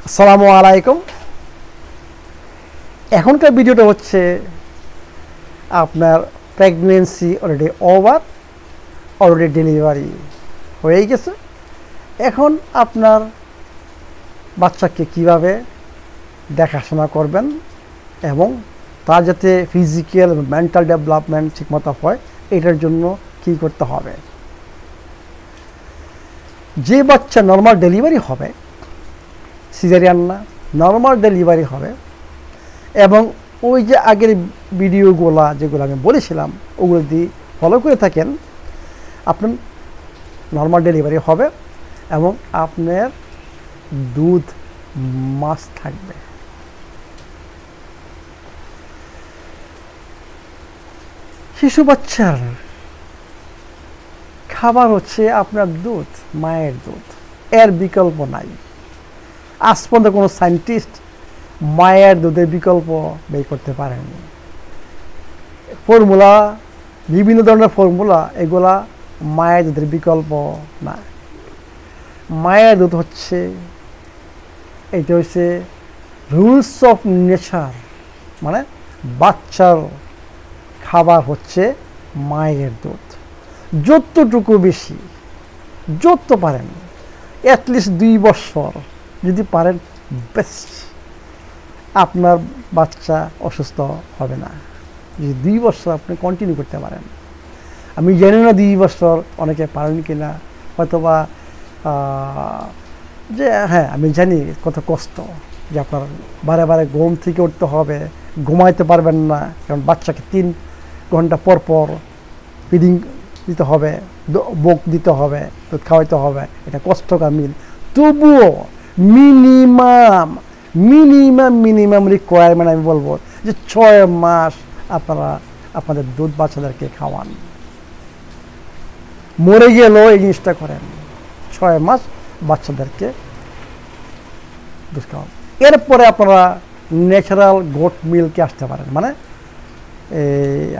আসসালামু আলাইকুম। এখনকার ভিডিওটা হচ্ছে আপনার pregnancy already over, already delivery হয়ে গেছে। এখন আপনার বাচ্চাকে কিভাবে দেখাশোনা করবেন এবং তার যাতে ফিজিক্যাল মেন্টাল ডেভেলপমেন্ট ঠিকমতো হয়, এটার জন্য কি করতে হবে। যে বাচ্চা নর্মাল ডেলিভারি হবে, সিজারিয়ান না, নর্মাল ডেলিভারি হবে, এবং ওই যে আগের ভিডিওগুলো যেগুলো আমি বলেছিলাম ওগুলো যদি ফলো করে থাকেন, আপনার নর্মাল ডেলিভারি হবে এবং আপনার দুধ মাস থাকবে। শিশু বাচ্চার খাবার হচ্ছে আপনার দুধ, মায়ের দুধ, এর বিকল্প নাই। আজ পর্যন্ত কোনো সায়েন্টিস্ট মায়ের দুধের বিকল্প বের করতে পারেনি। ফর্মুলা, বিভিন্ন ধরনের ফর্মুলা, এগুলা মায়ের দুধের বিকল্প না। মায়ের দুধ হচ্ছে, এটা হচ্ছে রুলস অফ নেচার, মানে বাচ্চার খাবার হচ্ছে মায়ের দুধ। যতটুকু বেশি, যত পারেন, অ্যাটলিস্ট 2 বছর যদি পারেন, বেস্ট। আপনার বাচ্চা অসুস্থ হবে না যদি 2 বছর আপনি কন্টিনিউ করতে পারেন। আমি জানি না 2 বছর অনেকে পারেন কি না, হয়তোবা যে হ্যাঁ আমি জানি কত কষ্ট, যে আপনার বারে বারে ঘুম থেকে উঠতে হবে, ঘুমাইতে পারবেন না, কারণ বাচ্চাকে 3 ঘন্টা পর পর ফিডিং দিতে হবে, বুক দিতে হবে, দুধ খাওয়াইতে হবে, এটা কষ্টকর মিল। তবুও মিনিমাম রিকোয়ারমেন্ট আমি বলবো যে 6 মাস আপনারা আপনাদের দুধ বাচ্চাদেরকে খাওয়ান। মরে গেলেও এই জিনিসটা করেন, 6 মাস বাচ্চাদেরকে দুধ খাওয়ান। এরপরে আপনারা ন্যাচারাল গোট মিল্কে আসতে পারেন, মানে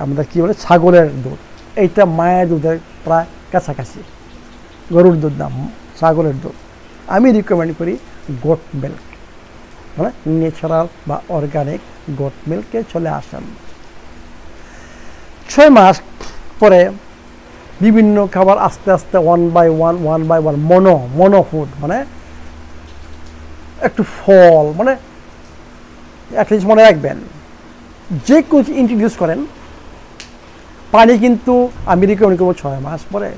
আমাদের কী বলে ছাগলের দুধ। এইটা মায়ের দুধের প্রায় কাছাকাছি, গরুর দুধ না, ছাগলের দুধ। আমি রিকমেন্ড করি গোট মিল্ক, মানে ন্যাচারাল বা অর্গানিক গোট মিল্কে চলে আসেন। 6 মাস পরে বিভিন্ন খাবার আস্তে আস্তে one by one mono food, মানে একটু ফল, মানে অ্যাটলিস্ট মনে রাখবেন যে কিছু ইন্ট্রোডিউস করেন। পানি কিন্তু আমি রিকমেন্ড করবো 6 মাস পরে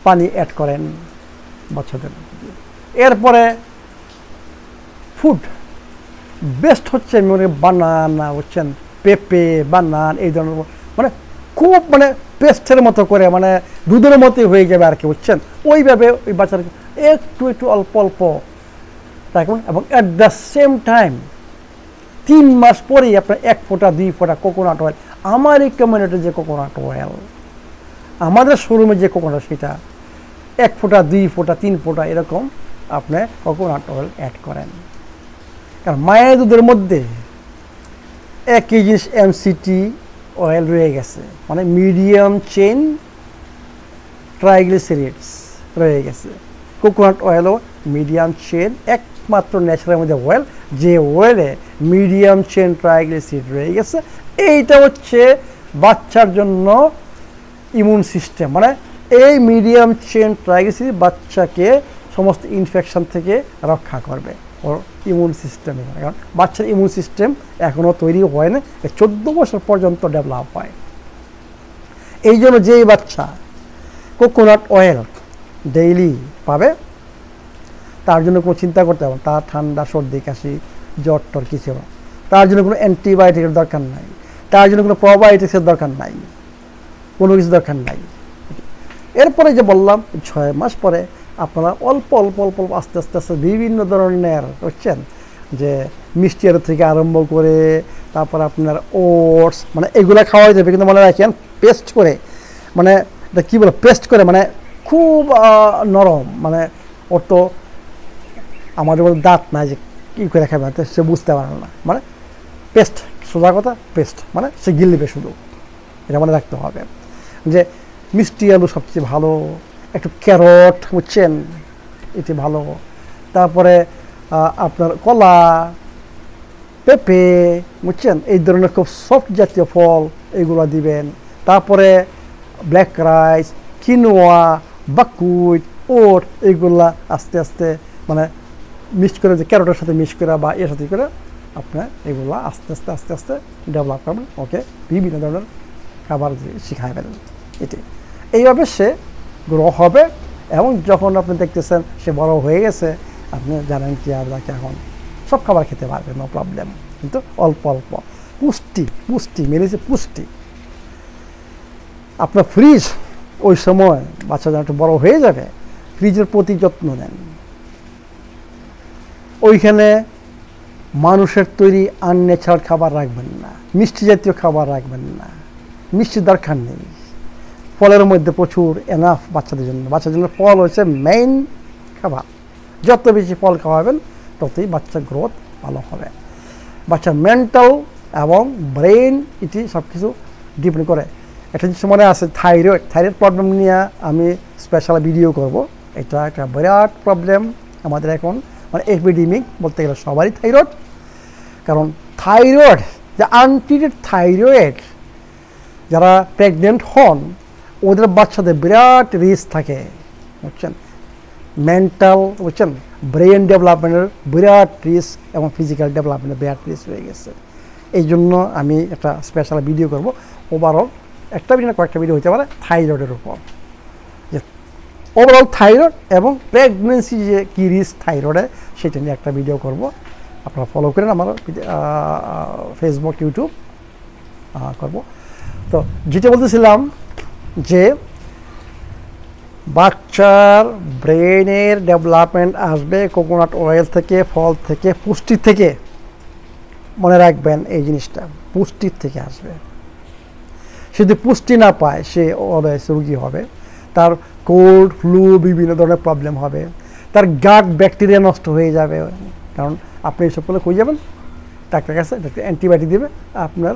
পানি অ্যাড করেন বাচ্চাদের। এরপরে ফুড বেস্ট হচ্ছে বানানা, হচ্ছেন পেঁপে, বানান, এই ধরনের, মানে খুব মানে পেস্টের মতো করে, মানে দুধের মতোই হয়ে যাবে আর কি, বুঝছেন। ওইভাবে ওই বাচ্চারা একটু অল্প রাখবেন, এবং অ্যাট দ্য সেম টাইম 3 মাস পরেই আপনার 1 ফোঁটা 2 ফোঁটা কোকোনাট অয়েল, আমার রিকমেন্ডেড যে কোকোনাট অয়েল, আমাদের শোরুমে যে কোকোনাট, সেটা 1 ফোঁটা 2 ফোঁটা 3 ফোঁটা এরকম আপনি কোকোনাট অয়েল অ্যাড করেন। কারণ মায়ের দুধের মধ্যে একই জিনিস MCT অয়েল রয়ে গেছে, মানে মিডিয়াম চেইন ট্রাইগ্লিসারিডস রয়ে গেছে। কোকোনাট অয়েলও মিডিয়াম চেইন, একমাত্র ন্যাচারাল মধ্যে অয়েল যে অয়েলে মিডিয়াম চেইন ট্রাইগ্লিসারিড রয়ে গেছে। এইটা হচ্ছে বাচ্চার জন্য ইমিউন সিস্টেম, মানে এই মিডিয়াম চেইন ট্রাইগ্লিসারিড বাচ্চাকে সমস্ত ইনফেকশন থেকে রক্ষা করবে, ওর ইমিউন সিস্টেম। কারণ বাচ্চার ইমিউন সিস্টেম এখনও তৈরি হয় না, 14 বছর পর্যন্ত ডেভেলপ হয়। এই জন্য যেই বাচ্চা কোকোনাট অয়েল ডেইলি পাবে, তার জন্য কোনো চিন্তা করতে হবে, তার ঠান্ডা সর্দি কাশি জ্বর টর কিছু, তার জন্য কোনো অ্যান্টিবায়োটিকের দরকার নাই, তার জন্য কোনো প্রোবায়োটিক্সের দরকার নাই, কোনো কিছু দরকার নাই। এরপরে যে বললাম 6 মাস পরে আপনারা অল্প আস্তে আস্তে বিভিন্ন ধরনের, বুঝছেন, যে মিষ্টি আলু থেকে আরম্ভ করে তারপর আপনার ওটস, মানে এগুলা খাওয়াই যাবে, কিন্তু মনে রাখেন পেস্ট করে, মানে এটা কী বলে পেস্ট করে, মানে খুব নরম, মানে ওর তো আমাদের মধ্যে দাঁত নাই যে কী করে খাবে, সে বুঝতে পারে না, মানে পেস্ট, সোজা কথা পেস্ট, মানে সে গিলবে শুধু, এটা মনে রাখতে হবে। যে মিষ্টি আলু সবচেয়ে ভালো, একটু ক্যারট, বুঝছেন, এটি ভালো, তারপরে আপনার কলা, পেঁপে, বুঝছেন, এই ধরনের খুব সফট জাতীয় ফল এগুলো দিবেন। তারপরে ব্ল্যাক রাইস, কিনোয়া, বাকুইট, ওট এইগুলা আস্তে আস্তে মানে মিক্স করে, যে ক্যারোটের সাথে মিক্স করে বা এর সাথে করে আপনার এগুলো আস্তে আস্তে আস্তে আস্তে ডেভেলপ করবেন। ওকে, বিভিন্ন ধরনের খাবার শিখাই ফেলেন। এইভাবে সে গ্রো হবে, এবং যখন আপনি দেখতেছেন সে বড় হয়ে গেছে, আপনি জানেন কি আর তাকে এখন সব খাবার খেতে পারবেন, নো প্রবলেম, কিন্তু অল্প অল্প। পুষ্টি মেরেছে পুষ্টি। আপনার ফ্রিজ ওই সময় বাচ্চা যখন একটু বড় হয়ে যাবে, ফ্রিজের প্রতি যত্ন নেন। ওইখানে মানুষের তৈরি আনন্যাচারাল খাবার রাখবেন না, মিষ্টি জাতীয় খাবার রাখবেন না, মিষ্টির দরকার নেই। ফলের মধ্যে প্রচুর এনাফ বাচ্চাদের জন্য ফল হচ্ছে মেইন খাবার। যত বেশি ফল খাওয়াবেন ততই বাচ্চার গ্রোথ ভালো হবে। বাচ্চার মেন্টাল এবং ব্রেন এটি সব কিছু ডিপেন্ড করে। একটা জিনিস মনে আছে, থাইরয়েড প্রবলেম নিয়ে আমি স্পেশাল ভিডিও করব। এটা একটা বিরাট প্রবলেম আমাদের এখন, মানে এপিডেমিক বলতে গেলে সবারই থাইরয়েড। কারণ থাইরয়েড, যে আনট্রিটেড থাইরয়েড, যারা প্রেগনেন্ট হন ওদের বাচ্চাদের বিরাট রিস্ক থাকে, বুঝছেন, মেন্টাল, বুঝছেন, ব্রেন ডেভেলপমেন্টের বিরাট রিস্ক এবং ফিজিক্যাল ডেভেলপমেন্টের বিরাট রিস্ক হয়ে গেছে। এই জন্য আমি একটা স্পেশাল ভিডিও করব। ওভারঅল একটা ভিডিও না কয়েকটা ভিডিও হতে পারে থাইরয়েডের উপর, যে ওভারঅল থাইরয়েড এবং প্রেগনেন্সি যে কী রিস্ক থাইরয়েডে, সেটা নিয়ে একটা ভিডিও করব। আপনারা ফলো করেন আমার ফেসবুক, ইউটিউব করব। তো যেটা বলতেছিলাম যে বাচ্চার ব্রেনের ডেভেলপমেন্ট আসবে কোকোনাট অয়েল থেকে, ফল থেকে, পুষ্টি থেকে। মনে রাখবেন এই জিনিসটা, পুষ্টির থেকে আসবে। সে যদি পুষ্টি না পায় সে অলওয়েজ রোগী হবে, তার কোল্ড, ফ্লু, বিভিন্ন ধরনের প্রবলেম হবে, তার গাট ব্যাকটেরিয়া নষ্ট হয়ে যাবে। কারণ আপনি এইসব করলে কই যাবেন ডাক্তারের কাছে, ডাক্তার অ্যান্টিবায়োটিক দেবে, আপনার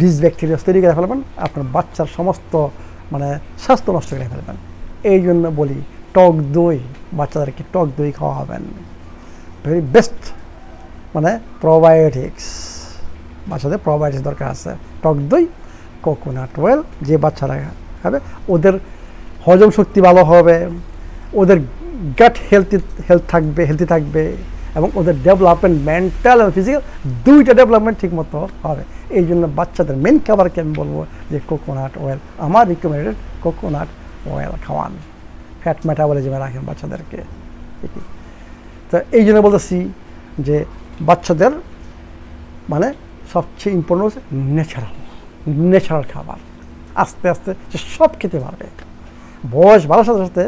ডিসব্যাকটেরিয়া তৈরি করে ফেলবেন, আপনার বাচ্চার সমস্ত মানে স্বাস্থ্য নষ্ট করে ফেলবেন। এই জন্য বলি টক দই, বাচ্চাদেরকে টক দই খাওয়াবেন, ভেরি বেস্ট, মানে প্রোবায়োটিক্স। বাচ্চাদের প্রোবায়োটিক্স দরকার আছে। টক দই, কোকোনাট অয়েল, যে বাচ্চারা খাবে ওদের হজম শক্তি ভালো হবে, ওদের গাট হেলথি থাকবে, এবং ওদের ডেভেলপমেন্ট মেন্টাল এবং ফিজিক্যাল দুইটা ডেভেলপমেন্ট ঠিক মতো হবে। এই জন্য বাচ্চাদের মেন খাবারকে আমি বলবো যে কোকোনাট অয়েল, আমার রিকমেন্ডেড কোকোনাট অয়েল খাওয়ান, ফ্যাট মেটাবলিজমে রাখেন বাচ্চাদেরকে। তো এই জন্য বলতেছি যে বাচ্চাদের মানে সবচেয়ে ইম্পর্টেন্ট হচ্ছে ন্যাচারাল খাবার। আস্তে আস্তে সে সব খেতে পারবে, বয়স বাড়ার সাথে সাথে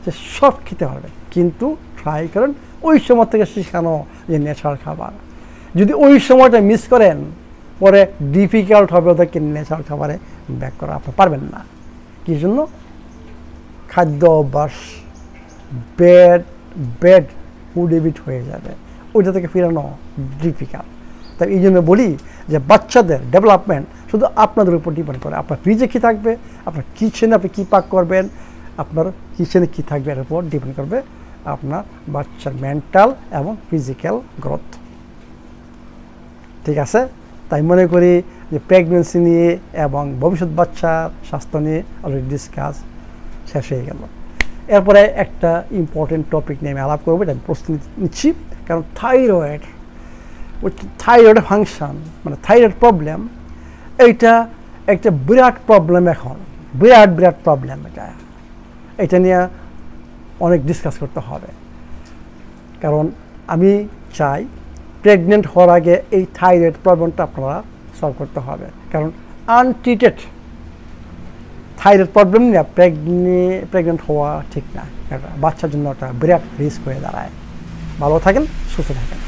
সে সব খেতে পারবে, কিন্তু ট্রাই করেন ওই সময় থেকে শেখানো যে ন্যাচারাল খাবার। যদি ওই সময়টা মিস করেন পরে ডিফিকাল্ট হবে ওদেরকে ন্যাচারাল খাবারে ব্যাক করা, আপনি পারবেন না। কি জন্য? খাদ্য অভ্যাস ব্যাড ফুড হ্যাবিট হয়ে যাবে, ওইটা থেকে ফিরানো ডিফিকাল্ট। তাই এই জন্য বলি যে বাচ্চাদের ডেভেলপমেন্ট শুধু আপনাদের উপর ডিপেন্ড করে। আপনার ফ্রিজে কী থাকবে, আপনার কিচেনে আপনি কী পাক করবেন, আপনার কিচেনে কী থাকবে এর উপর ডিপেন্ড করবে আপনার বাচ্চার মেন্টাল এবং ফিজিক্যাল গ্রোথ। ঠিক আছে? তাই মনে করি যে প্রেগনেন্সি নিয়ে এবং ভবিষ্যৎ বাচ্চার স্বাস্থ্য নিয়ে অলরেডি ডিসকাস শেষ হয়ে গেল। এরপরে একটা ইম্পর্টেন্ট টপিক নিয়ে আমি আলাপ করবো, এটা আমি প্রস্তুতি নিচ্ছি। কারণ থাইরয়েড ফাংশন মানে থাইরয়েড প্রবলেম, এইটা একটা বিরাট প্রবলেম, এখন বিরাট প্রবলেম। এটা নিয়ে অনেক ডিসকাস করতে হবে। কারণ আমি চাই প্রেগনেন্ট হওয়ার আগে এই থাইরয়েড প্রবলেমটা আপনারা সলভ করতে হবে। কারণ আনট্রিটেড থাইরয়েড প্রবলেম নিয়ে প্রেগনেন্ট হওয়া ঠিক না, বাচ্চার জন্য একটা বিরাট রিস্ক হয়ে দাঁড়ায়। ভালো থাকেন, সুস্থ থাকেন।